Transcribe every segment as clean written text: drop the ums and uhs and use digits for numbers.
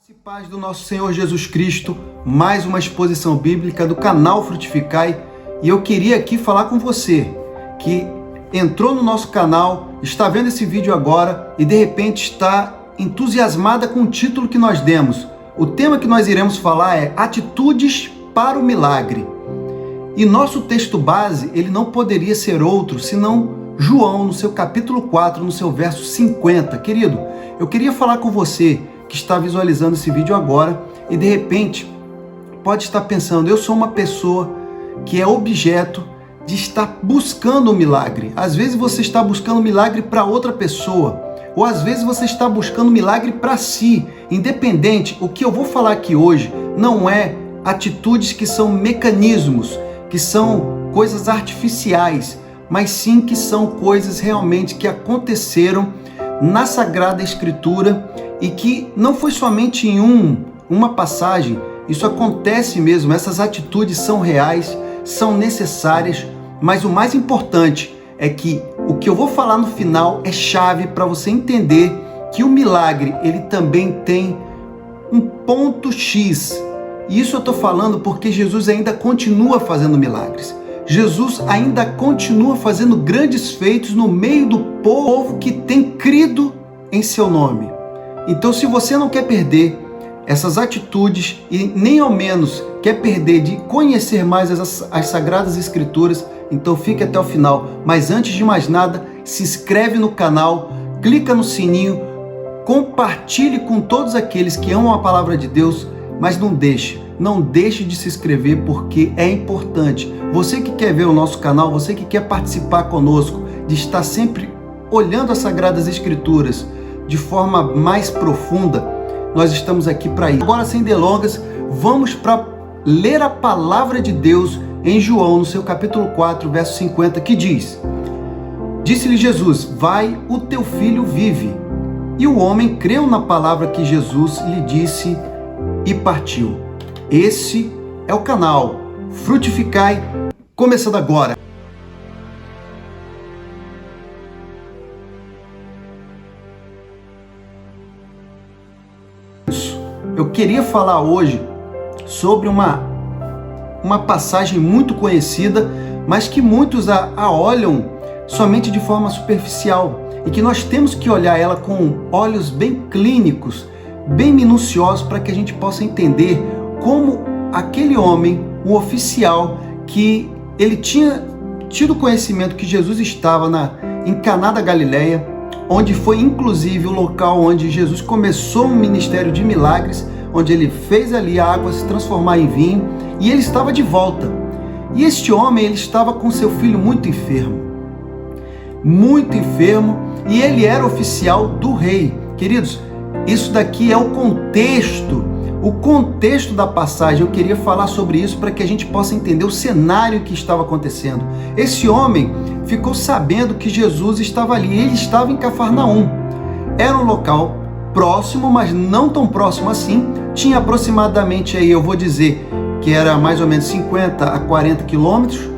Graça e paz do nosso Senhor Jesus Cristo, mais uma exposição bíblica do canal Frutificai, e eu queria aqui falar com você que entrou no nosso canal, está vendo esse vídeo agora e de repente está entusiasmada com o título que nós demos. O tema que nós iremos falar é Atitudes para o Milagre. E nosso texto base, ele não poderia ser outro senão João, no seu capítulo 4, no seu verso 50. Querido, eu queria falar com você que está visualizando esse vídeo agora e de repente pode estar pensando, eu sou uma pessoa que é objeto de estar buscando um milagre. Às vezes você está buscando um milagre para outra pessoa, ou às vezes você está buscando um milagre para si. Independente, o que eu vou falar aqui hoje não é atitudes que são mecanismos, que são coisas artificiais, mas sim que são coisas realmente que aconteceram na Sagrada Escritura e que não foi somente em uma passagem, isso acontece mesmo, essas atitudes são reais, são necessárias, mas o mais importante é que o que eu vou falar no final é chave para você entender que o milagre, ele também tem um ponto X. E isso eu estou falando porque Jesus ainda continua fazendo milagres. Jesus ainda continua fazendo grandes feitos no meio do povo que tem crido em seu nome. Então, se você não quer perder essas atitudes e nem ao menos quer perder de conhecer mais as Sagradas Escrituras, então fique até o final. Mas antes de mais nada, se inscreve no canal, clica no sininho, compartilhe com todos aqueles que amam a palavra de Deus, mas não deixe de se inscrever porque é importante. Você que quer ver o nosso canal, você que quer participar conosco, de estar sempre olhando as Sagradas Escrituras de forma mais profunda, nós estamos aqui para isso. Agora, sem delongas, vamos para ler a palavra de Deus em João, no seu capítulo 4, verso 50, que diz: Disse-lhe Jesus, vai, o teu filho vive. E o homem creu na palavra que Jesus lhe disse e partiu. Esse é o canal Frutificai, começando agora. Eu queria falar hoje sobre uma passagem muito conhecida, mas que muitos a olham somente de forma superficial e que nós temos que olhar ela com olhos bem clínicos, bem minuciosos, para que a gente possa entender como aquele homem, o oficial, que ele tinha tido conhecimento que Jesus estava em Caná da Galileia, onde foi inclusive o local onde Jesus começou um ministério de milagres, onde ele fez ali a água se transformar em vinho, e ele estava de volta. E este homem, ele estava com seu filho muito enfermo, e ele era oficial do rei. Queridos, isso daqui é o contexto da passagem. Eu queria falar sobre isso para que a gente possa entender o cenário que estava acontecendo. Esse homem ficou sabendo que Jesus estava ali, ele estava em Cafarnaum. Era um local próximo, mas não tão próximo assim. Tinha aproximadamente aí, eu vou dizer, que era mais ou menos 50 a 40 quilômetros,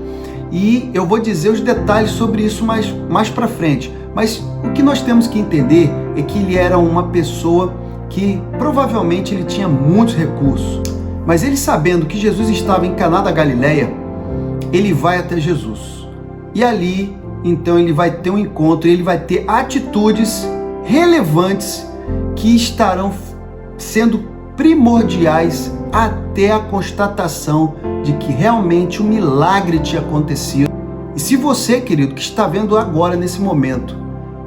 e eu vou dizer os detalhes sobre isso mais para frente. Mas o que nós temos que entender é que ele era uma pessoa que provavelmente ele tinha muitos recursos, mas ele, sabendo que Jesus estava em Caná da Galileia, ele vai até Jesus. E ali, então, ele vai ter um encontro, ele vai ter atitudes relevantes que estarão sendo primordiais até a constatação de que realmente o milagre tinha acontecido. E se você, querido, que está vendo agora nesse momento,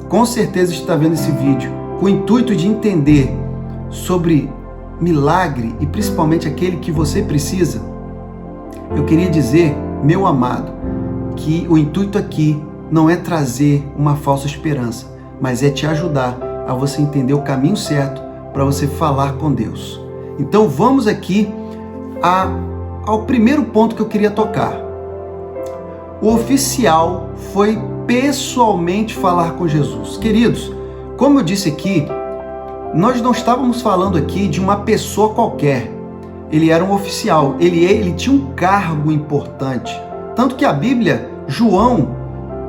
com certeza está vendo esse vídeo com o intuito de entender sobre milagre e principalmente aquele que você precisa, eu queria dizer, meu amado, que o intuito aqui não é trazer uma falsa esperança, mas é te ajudar a você entender o caminho certo para você falar com Deus. Então vamos aqui ao primeiro ponto que eu queria tocar. O oficial foi pessoalmente falar com Jesus. Queridos, como eu disse aqui, nós não estávamos falando aqui de uma pessoa qualquer. Ele era um oficial, ele tinha um cargo importante. Tanto que a Bíblia, João,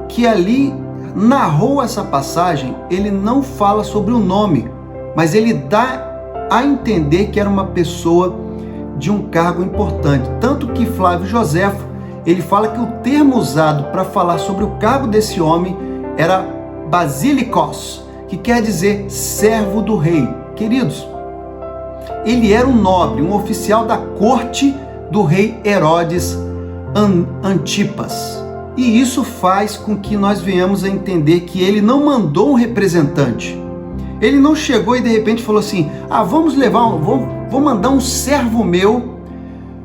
que ali narrou essa passagem, ele não fala sobre o nome, mas ele dá a entender que era uma pessoa de um cargo importante. Tanto que Flávio Joséfo, ele fala que o termo usado para falar sobre o cargo desse homem era basilikos, que quer dizer servo do rei. Queridos, ele era um nobre, um oficial da corte do rei Herodes Antipas. E isso faz com que nós venhamos a entender que ele não mandou um representante. Ele não chegou e de repente falou assim: vou mandar um servo meu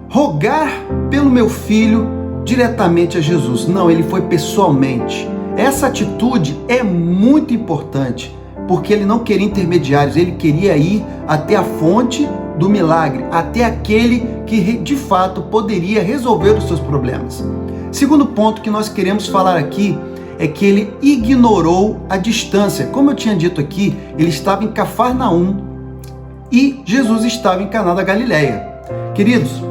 rogar pelo meu filho diretamente a Jesus. Não, ele foi pessoalmente. Essa atitude é muito importante, porque ele não queria intermediários, ele queria ir até a fonte do milagre, até aquele que de fato poderia resolver os seus problemas. Segundo ponto que nós queremos falar aqui é que ele ignorou a distância. Como eu tinha dito aqui, ele estava em Cafarnaum e Jesus estava em Caná da Galileia. Queridos,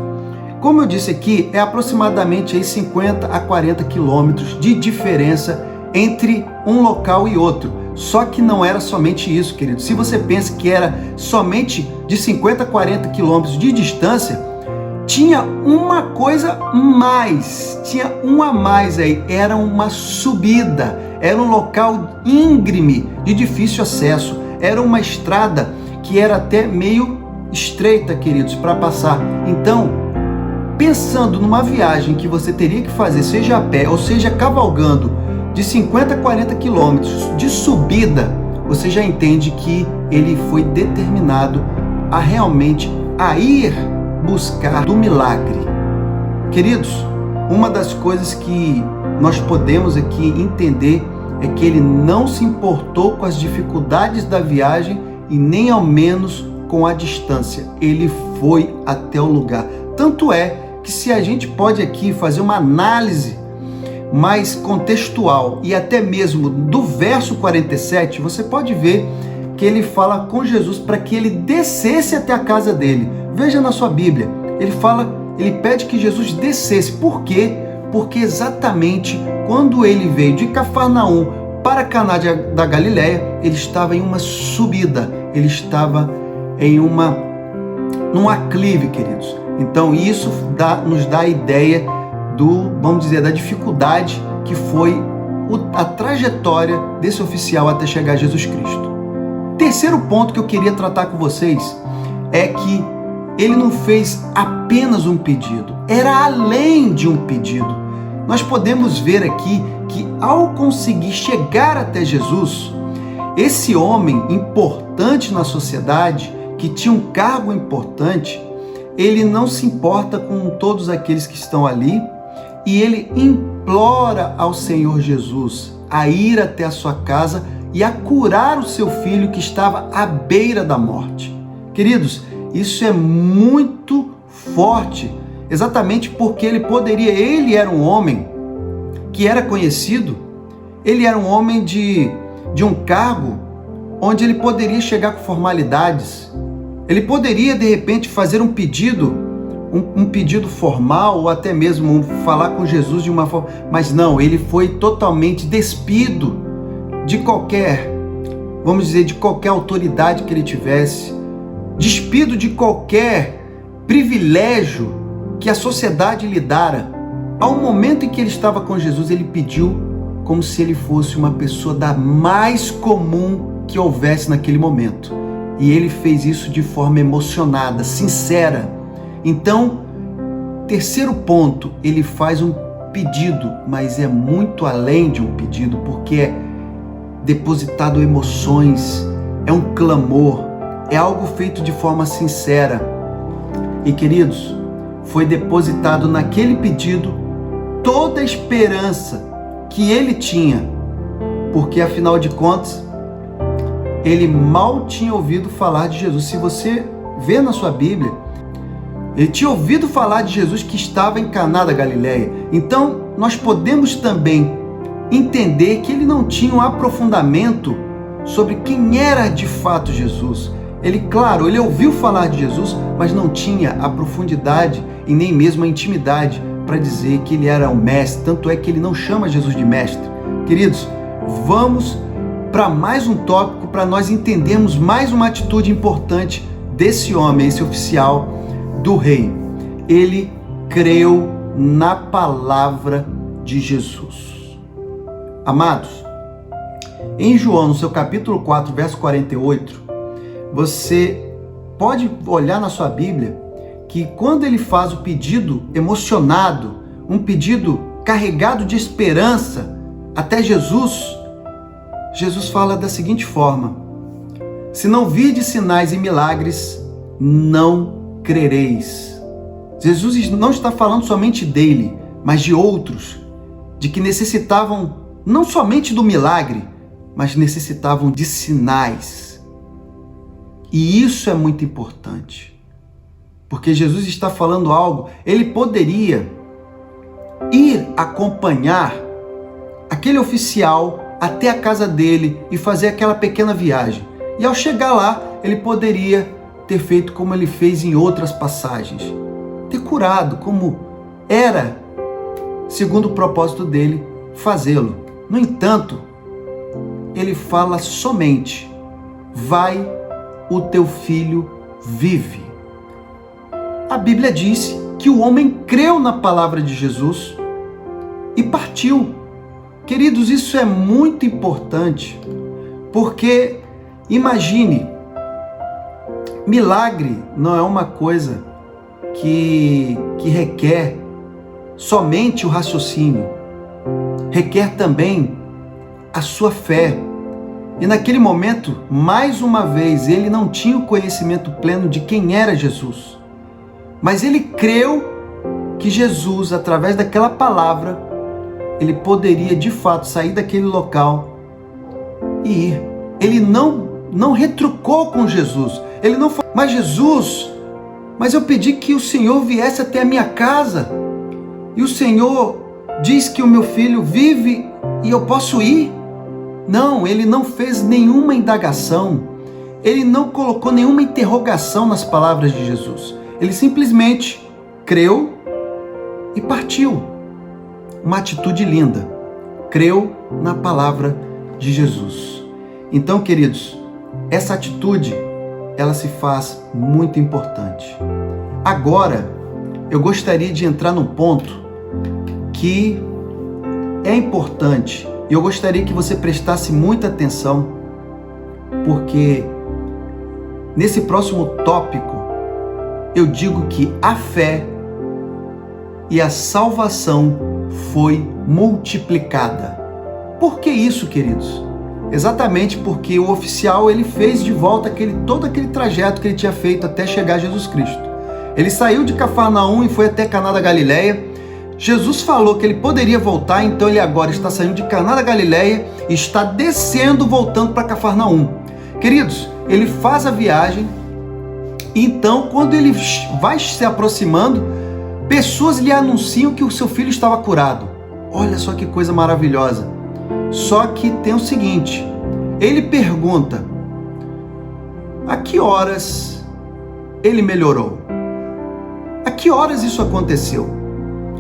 como eu disse aqui, é aproximadamente 50 a 40 quilômetros de diferença entre um local e outro. Só que não era somente isso, querido. Se você pensa que era somente de 50 a 40 quilômetros de distância, tinha uma coisa mais, tinha um a mais aí, era uma subida, era um local íngreme, de difícil acesso, era uma estrada que era até meio estreita, queridos, para passar. Então, pensando numa viagem que você teria que fazer, seja a pé ou seja cavalgando, de 50 a 40 quilômetros de subida, você já entende que ele foi determinado a realmente ir buscar do milagre. Queridos, uma das coisas que nós podemos aqui entender é que ele não se importou com as dificuldades da viagem e nem ao menos com a distância. Ele foi até o lugar. Tanto é que se a gente pode aqui fazer uma análise mais contextual e até mesmo do verso 47, você pode ver que ele fala com Jesus para que ele descesse até a casa dele. Veja na sua Bíblia, ele pede que Jesus descesse. Por quê? Porque exatamente quando ele veio de Cafarnaum para Caná da Galileia, ele estava em uma subida, ele estava em num aclive, queridos. Então isso nos dá a ideia vamos dizer, da dificuldade que foi a trajetória desse oficial até chegar a Jesus Cristo. Terceiro ponto que eu queria tratar com vocês é que ele não fez apenas um pedido, era além de um pedido. Nós podemos ver aqui que ao conseguir chegar até Jesus, esse homem importante na sociedade, que tinha um cargo importante, ele não se importa com todos aqueles que estão ali e ele implora ao Senhor Jesus a ir até a sua casa e a curar o seu filho que estava à beira da morte. Queridos, isso é muito forte, exatamente porque ele era um homem que era conhecido, ele era um homem de um cargo onde ele poderia chegar com formalidades, ele poderia de repente fazer um pedido formal ou até mesmo falar com Jesus de uma forma, mas não, ele foi totalmente despido de qualquer, vamos dizer, de qualquer autoridade que ele tivesse, despido de qualquer privilégio que a sociedade lhe dara. Ao momento em que ele estava com Jesus, ele pediu como se ele fosse uma pessoa da mais comum que houvesse naquele momento. E ele fez isso de forma emocionada, sincera. Então, terceiro ponto, ele faz um pedido, mas é muito além de um pedido, porque é depositado emoções, é um clamor, é algo feito de forma sincera. E queridos, foi depositado naquele pedido toda a esperança que ele tinha, porque afinal de contas, ele mal tinha ouvido falar de Jesus. Se você vê na sua Bíblia, ele tinha ouvido falar de Jesus que estava em Caná da Galileia. Então, nós podemos também entender que ele não tinha um aprofundamento sobre quem era de fato Jesus. Ele ouviu falar de Jesus, mas não tinha a profundidade e nem mesmo a intimidade para dizer que ele era o mestre. Tanto é que ele não chama Jesus de mestre. Queridos, vamos para mais um tópico para nós entendermos mais uma atitude importante desse homem, esse oficial do rei. Ele creu na palavra de Jesus. Amados, em João, no seu capítulo 4, verso 48, você pode olhar na sua Bíblia que quando ele faz o pedido emocionado, um pedido carregado de esperança até Jesus, Jesus fala da seguinte forma: se não virdes sinais e milagres, não crereis. Jesus não está falando somente dele, mas de outros, de que necessitavam não somente do milagre, mas necessitavam de sinais. E isso é muito importante, porque Jesus está falando algo. Ele poderia ir acompanhar aquele oficial até a casa dele e fazer aquela pequena viagem. E ao chegar lá, ele poderia ter feito como ele fez em outras passagens, ter curado, como era, segundo o propósito dele, fazê-lo. No entanto, ele fala somente: vai, o teu filho vive. A Bíblia diz que o homem creu na palavra de Jesus e partiu. Queridos, isso é muito importante, porque imagine, milagre não é uma coisa que requer somente o raciocínio, requer também a sua fé. E naquele momento, mais uma vez, ele não tinha o conhecimento pleno de quem era Jesus, mas ele creu que Jesus, através daquela palavra, ele poderia de fato sair daquele local e ir. Ele não retrucou com Jesus. Ele não falou: mas Jesus, mas eu pedi que o Senhor viesse até a minha casa, e o Senhor diz que o meu filho vive e eu posso ir? Não, ele não fez nenhuma indagação, ele não colocou nenhuma interrogação nas palavras de Jesus. Ele simplesmente creu e partiu. Uma atitude linda. Creu na palavra de Jesus. Então, queridos, essa atitude, ela se faz muito importante. Agora, eu gostaria de entrar num ponto que é importante e eu gostaria que você prestasse muita atenção, porque nesse próximo tópico eu digo que a fé e a salvação foi multiplicada. Por que isso, queridos? Exatamente porque o oficial, ele fez de volta todo aquele trajeto que ele tinha feito até chegar a Jesus Cristo. Ele saiu de Cafarnaum e foi até Caná da Galileia. Jesus falou que ele poderia voltar, então ele agora está saindo de Caná da Galileia e está descendo, voltando para Cafarnaum. Queridos, ele faz a viagem, então quando ele vai se aproximando, pessoas lhe anunciam que o seu filho estava curado. Olha só que coisa maravilhosa. Só que tem o seguinte, ele pergunta: a que horas ele melhorou? A que horas isso aconteceu?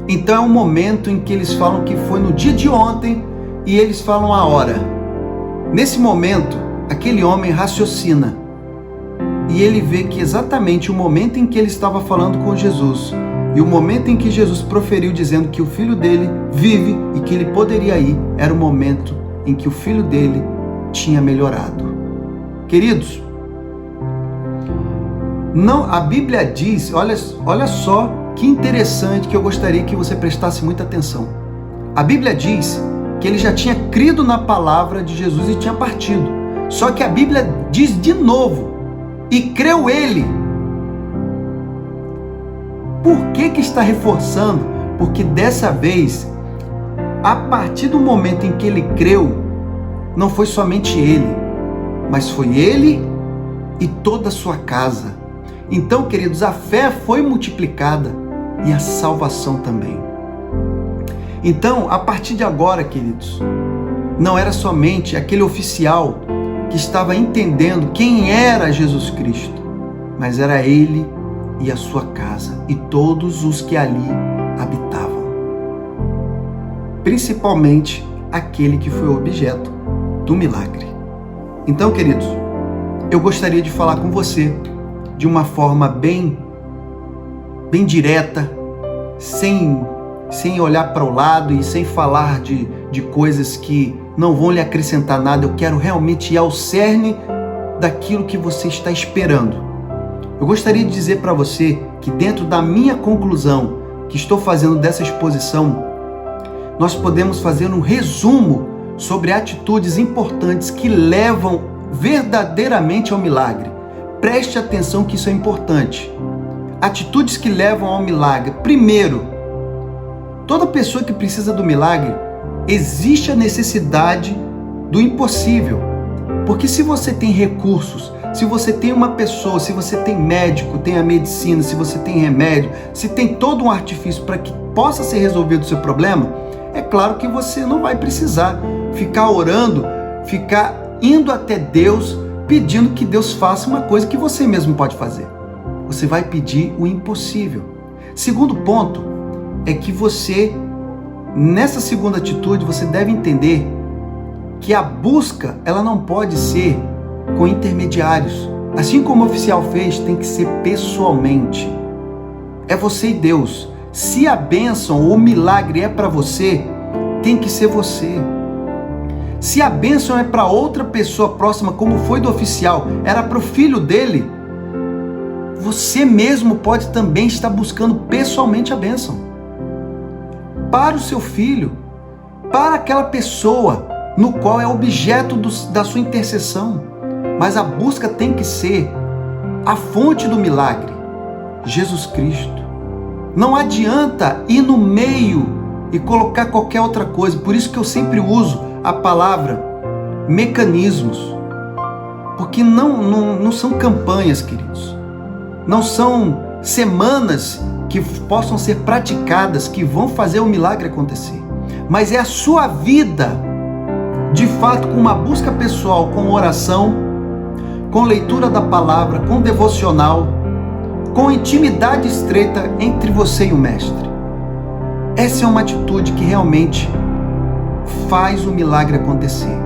Então é um momento em que eles falam que foi no dia de ontem e eles falam a hora. Nesse momento, aquele homem raciocina e ele vê que exatamente o momento em que ele estava falando com Jesus e o momento em que Jesus proferiu dizendo que o filho dele vive e que ele poderia ir, era o momento em que o filho dele tinha melhorado. Queridos, não, a Bíblia diz, olha só que interessante, que eu gostaria que você prestasse muita atenção. A Bíblia diz que ele já tinha crido na palavra de Jesus e tinha partido. Só que a Bíblia diz de novo, e creu ele. Por que está reforçando? Porque dessa vez, a partir do momento em que ele creu, não foi somente ele, mas foi ele e toda a sua casa. Então, queridos, a fé foi multiplicada e a salvação também. Então, a partir de agora, queridos, não era somente aquele oficial que estava entendendo quem era Jesus Cristo, mas era ele e a sua casa e todos os que ali habitavam, principalmente aquele que foi objeto do milagre. Então, queridos, eu gostaria de falar com você de uma forma bem direta, sem olhar para o lado e sem falar de coisas que não vão lhe acrescentar nada. Eu quero realmente ir ao cerne daquilo que você está esperando. Eu gostaria de dizer para você que dentro da minha conclusão que estou fazendo dessa exposição, nós podemos fazer um resumo sobre atitudes importantes que levam verdadeiramente ao milagre. Preste atenção que isso é importante. Atitudes que levam ao milagre. Primeiro, toda pessoa que precisa do milagre, existe a necessidade do impossível. Porque se você tem recursos, se você tem uma pessoa, se você tem médico, tem a medicina, se você tem remédio, se tem todo um artifício para que possa ser resolvido o seu problema, é claro que você não vai precisar ficar orando, ficar indo até Deus, pedindo que Deus faça uma coisa que você mesmo pode fazer. Você vai pedir o impossível. Segundo ponto é que você, nessa segunda atitude, você deve entender que a busca, ela não pode ser com intermediários. Assim como o oficial fez, tem que ser pessoalmente. É você e Deus. Se a bênção ou o milagre é para você, tem que ser você. Se a bênção é para outra pessoa próxima, como foi do oficial, era para o filho dele, você mesmo pode também estar buscando pessoalmente a bênção. Para o seu filho, para aquela pessoa no qual é objeto da sua intercessão. Mas a busca tem que ser a fonte do milagre, Jesus Cristo. Não adianta ir no meio e colocar qualquer outra coisa. Por isso que eu sempre uso a palavra mecanismos. Porque não são campanhas, queridos. Não são semanas que possam ser praticadas, que vão fazer o milagre acontecer. Mas é a sua vida, de fato, com uma busca pessoal, com oração, com leitura da palavra, com devocional, com intimidade estreita entre você e o Mestre. Essa é uma atitude que realmente faz o milagre acontecer.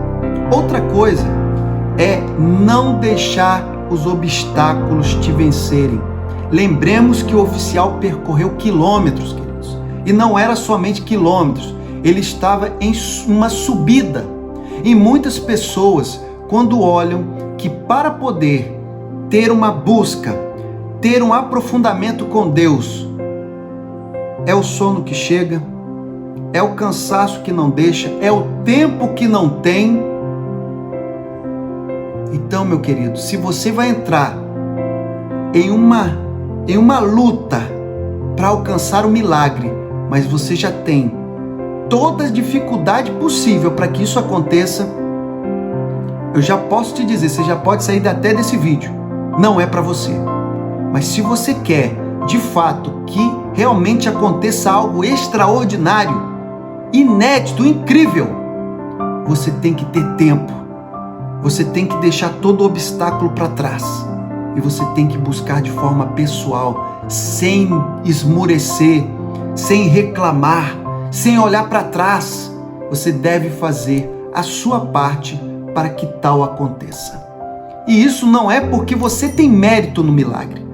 Outra coisa é não deixar os obstáculos te vencerem. Lembremos que o oficial percorreu quilômetros, queridos. E não era somente quilômetros, ele estava em uma subida. E muitas pessoas, quando olham que para poder ter uma busca, ter um aprofundamento com Deus, é o sono que chega, é o cansaço que não deixa, é o tempo que não tem. Então, meu querido, se você vai entrar em uma luta para alcançar o milagre, mas você já tem toda a dificuldade possível para que isso aconteça, eu já posso te dizer, você já pode sair até desse vídeo. Não é para você. Mas se você quer, de fato, que realmente aconteça algo extraordinário, inédito, incrível, você tem que ter tempo. Você tem que deixar todo obstáculo para trás. E você tem que buscar de forma pessoal, sem esmorecer, sem reclamar, sem olhar para trás. Você deve fazer a sua parte para que tal aconteça. E isso não é porque você tem mérito no milagre,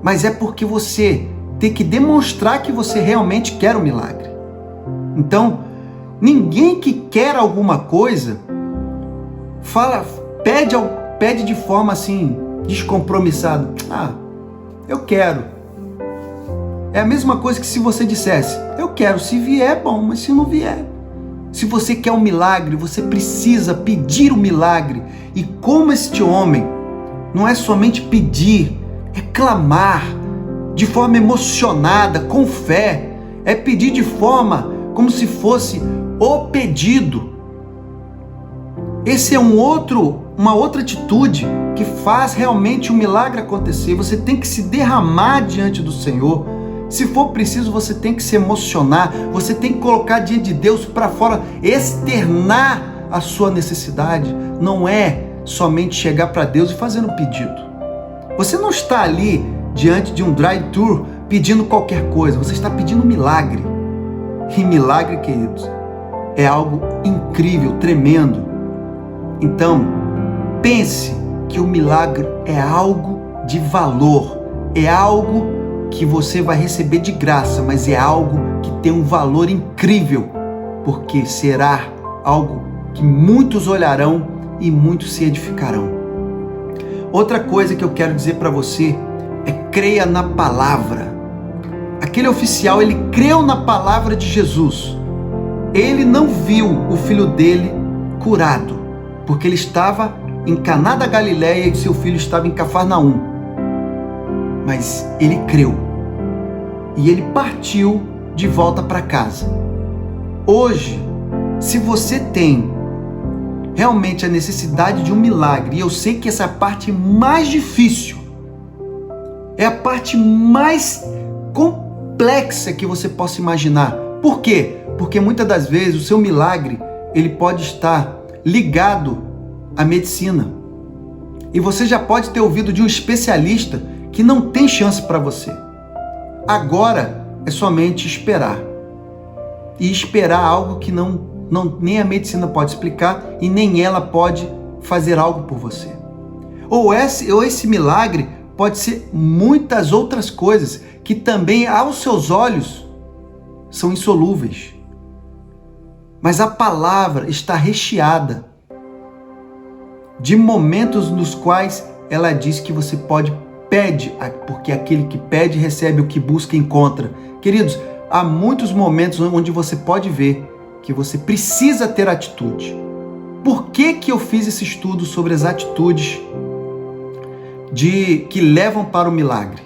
mas é porque você tem que demonstrar que você realmente quer o milagre. Então, ninguém que quer alguma coisa pede de forma assim, descompromissada. Eu quero. É a mesma coisa que se você dissesse, eu quero, se vier é bom, mas se não vier. Se você quer um milagre, você precisa pedir o milagre. E como este homem, não é somente pedir, é clamar de forma emocionada, com fé. É pedir de forma como se fosse o pedido. Esse é uma outra atitude que faz realmente o milagre acontecer. Você tem que se derramar diante do Senhor. Se for preciso, você tem que se emocionar, você tem que colocar diante de Deus para fora, externar a sua necessidade. Não é somente chegar para Deus e fazer um pedido. Você não está ali diante de um drive-thru pedindo qualquer coisa, você está pedindo um milagre. E milagre, queridos, é algo incrível, tremendo. Então, pense que o milagre é algo de valor, é algo que você vai receber de graça, mas é algo que tem um valor incrível, porque será algo que muitos olharão e muitos se edificarão. Outra coisa que eu quero dizer para você é: creia na palavra. Aquele oficial, ele creu na palavra de Jesus. Ele não viu o filho dele curado, porque ele estava em Caná da Galileia e seu filho estava em Cafarnaum. Mas ele creu e ele partiu de volta para casa. Hoje, se você tem realmente a necessidade de um milagre, e eu sei que essa é a parte mais difícil, é a parte mais complexa que você possa imaginar. Por quê? Porque muitas das vezes o seu milagre, ele pode estar ligado à medicina. E você já pode ter ouvido de um especialista que não tem chance para você. Agora é somente esperar. E esperar algo que nem a medicina pode explicar e nem ela pode fazer algo por você. Ou esse milagre pode ser muitas outras coisas que também aos seus olhos são insolúveis. Mas a palavra está recheada de momentos nos quais ela diz que você pede, porque aquele que pede recebe, o que busca encontra. Queridos, há muitos momentos onde você pode ver que você precisa ter atitude. Por que eu fiz esse estudo sobre as atitudes que levam para o milagre?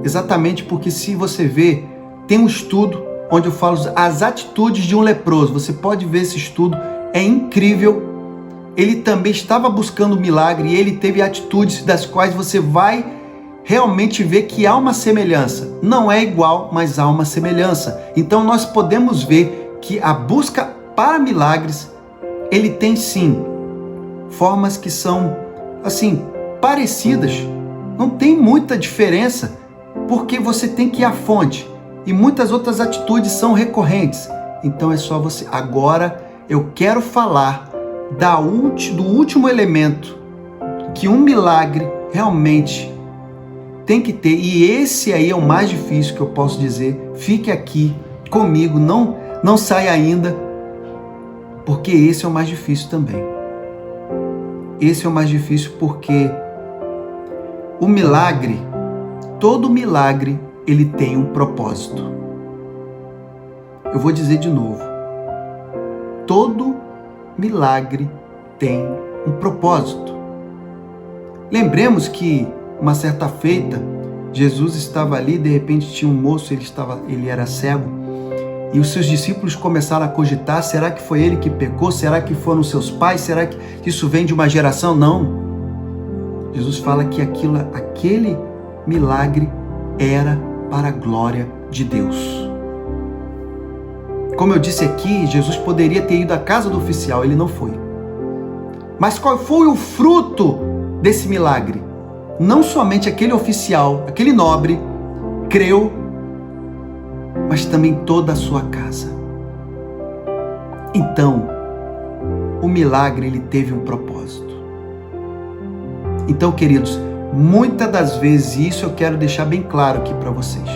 Exatamente porque, se você vê, tem um estudo onde eu falo as atitudes de um leproso. Você pode ver esse estudo, é incrível. Ele também estava buscando o milagre e ele teve atitudes das quais você vai realmente ver que há uma semelhança. Não é igual, mas há uma semelhança. Então nós podemos ver que a busca para milagres, ele tem sim formas que são assim parecidas. Não tem muita diferença, porque você tem que ir à fonte. E muitas outras atitudes são recorrentes. Então é só você. Agora eu quero falar do último elemento que um milagre realmente tem que ter. E esse aí é o mais difícil que eu posso dizer. Fique aqui comigo, não saia ainda, porque esse é o mais difícil também. Esse é o mais difícil porque o milagre, todo milagre, ele tem um propósito. Eu vou dizer de novo. Todo milagre tem um propósito. Lembremos que uma certa feita, Jesus estava ali, de repente tinha um moço, ele era cego, e os seus discípulos começaram a cogitar: será que foi ele que pecou? Será que foram seus pais? Será que isso vem de uma geração? Não. Jesus fala que aquele milagre era para a glória de Deus. Como eu disse aqui, Jesus poderia ter ido à casa do oficial, ele não foi. Mas qual foi o fruto desse milagre? Não somente aquele oficial, aquele nobre, creu, mas também toda a sua casa. Então, o milagre, ele teve um propósito. Então, queridos, muitas das vezes, e isso eu quero deixar bem claro aqui para vocês,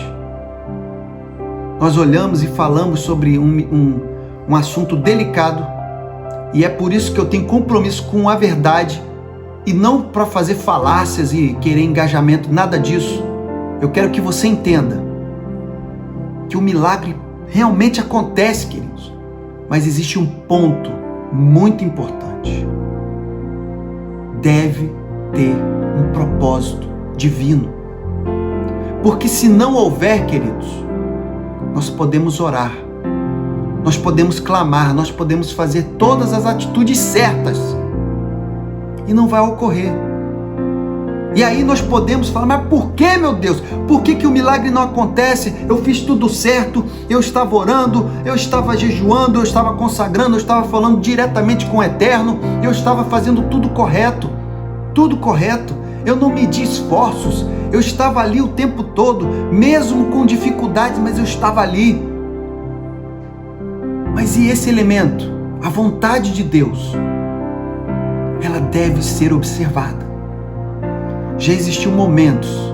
nós olhamos e falamos sobre um assunto delicado, e é por isso que eu tenho compromisso com a verdade, e não para fazer falácias e querer engajamento, nada disso. Eu quero que você entenda que o milagre realmente acontece, queridos, mas existe um ponto muito importante. Deve ter um propósito divino. Porque se não houver, queridos, nós podemos orar, nós podemos clamar, nós podemos fazer todas as atitudes certas e não vai ocorrer. E aí nós podemos falar: mas por que, meu Deus? Por que o milagre não acontece? Eu fiz tudo certo, eu estava orando, eu estava jejuando, eu estava consagrando, eu estava falando diretamente com o Eterno, eu estava fazendo tudo correto. Tudo correto. Eu não medi esforços, eu estava ali o tempo todo, mesmo com dificuldades, mas eu estava ali. Mas e esse elemento? A vontade de Deus, ela deve ser observada. Já existiam momentos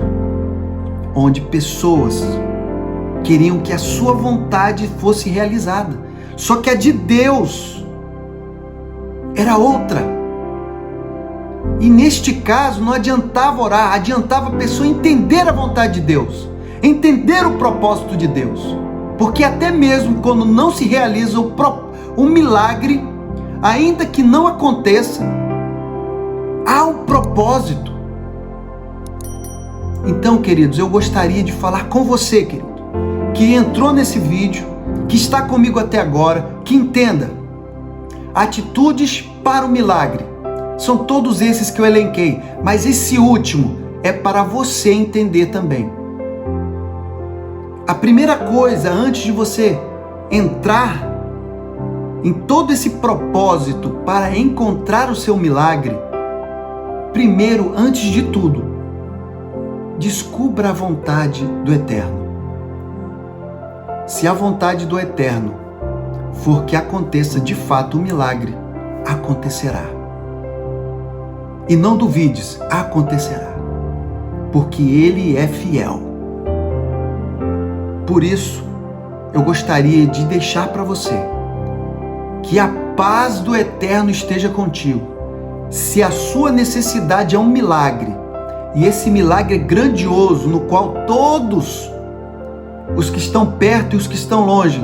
onde pessoas queriam que a sua vontade fosse realizada. Só que a de Deus era outra. E neste caso não adiantava orar, adiantava a pessoa entender a vontade de Deus, entender o propósito de Deus. Porque até mesmo quando não se realiza um milagre, ainda que não aconteça, há um propósito. Então, queridos, eu gostaria de falar com você, querido, que entrou nesse vídeo, que está comigo até agora, que entenda: atitudes para o milagre. São todos esses que eu elenquei, mas esse último é para você entender também. A primeira coisa, antes de você entrar em todo esse propósito para encontrar o seu milagre, primeiro, antes de tudo, descubra a vontade do Eterno. Se a vontade do Eterno for que aconteça de fato o milagre, acontecerá. E não duvides, acontecerá, porque Ele é fiel. Por isso, eu gostaria de deixar para você que a paz do Eterno esteja contigo. Se a sua necessidade é um milagre, e esse milagre é grandioso, no qual todos os que estão perto e os que estão longe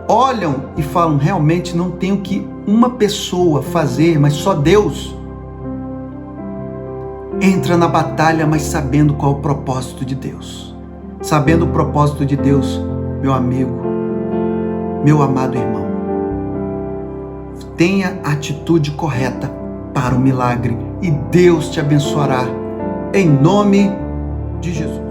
olham e falam: realmente não tem o que uma pessoa fazer, mas só Deus. Entra na batalha, mas sabendo qual é o propósito de Deus. Sabendo o propósito de Deus, meu amigo, meu amado irmão, tenha a atitude correta para o milagre e Deus te abençoará, em nome de Jesus.